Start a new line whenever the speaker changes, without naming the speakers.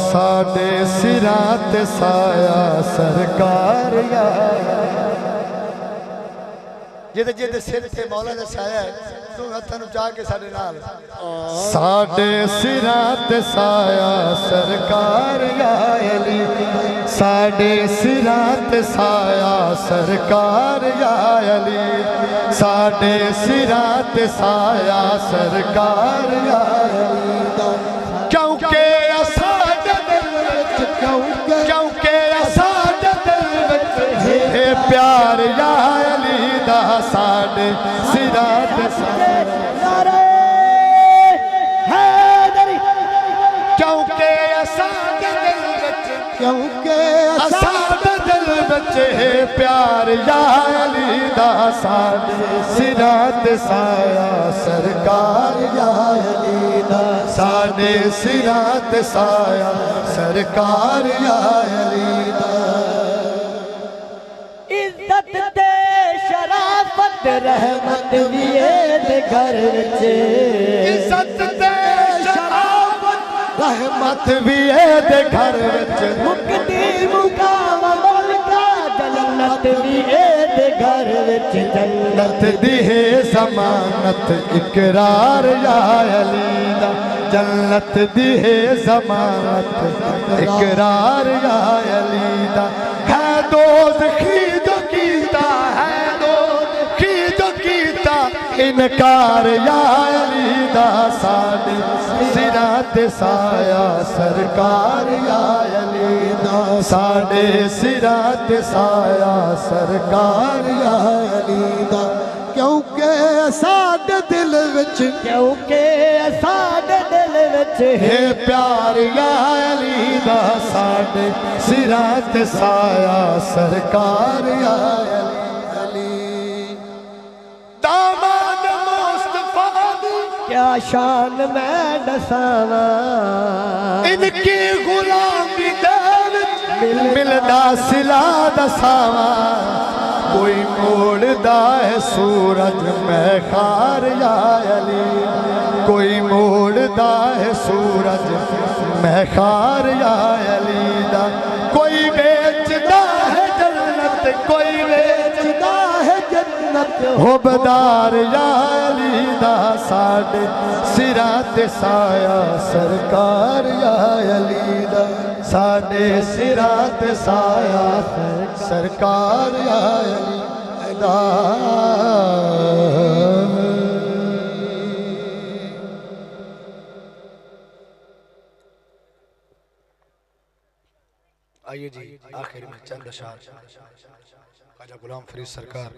साडे सिरां ते साया सरकार जिदे जिदे सिर ते मौला दा साया है तू हत्थां नूं चाह के साडे नाल साडे सिरां ते साया सरकार या अली साडे सिरां ते साया सरकार या अली साडे सिरां ते साया सरकार या अली क्योंकि क्योंकि साडे दिल विच है प्यार या अली दा साडे सिरां ते साया क्योंकि साडे दिल विच क्योंकि साडे दिल विच है प्यार या अली दा साडे सिरां ते साया सरकार या अली दा साडे सिरां ते साया सरकार या अली दा
इज्जत ते शराफत रहमत भी दे घर विच
इज्जत ते शराफत रहमत भी दे घर विच
मुक्ति मुकाम मलका जन्नत भी दे घर विच
जन्नत दी है जमानत इकरार या अली दा जन्नत दी है जमानत इकरार या अली दा है दोज़खी जो कीता है दोज़खी जो कीता इनकार या अली दा साडे सिरां ते साया सरकार या अली दा साडे सिरां ते साया सरकार या अली दा क्योंकि साडे दिल विच
क्योंकि साडे दिल विच
है प्यार या अली दा साडे सिरां ते साया सरकार या अली दामाद मुस्तफा दी
क्या शान मैं दसावा
इनकी गुलामी दे विच मिलदा सिला दसावा कोई मोड़दा है सूरज मैं खार या अली कोई मोड़दा है सूरज मैं खार या अली दा कोई बेचदा है जन्नत कोई बेचदा है जन्नत होबदार या अली दा साडे सिरां ते साया सरकार या अली दा साडे सिरां ते साया सरकार या अली दा आइए जी आखिर में चंद अशार ख्वाजा गुलाम फरीद सरकार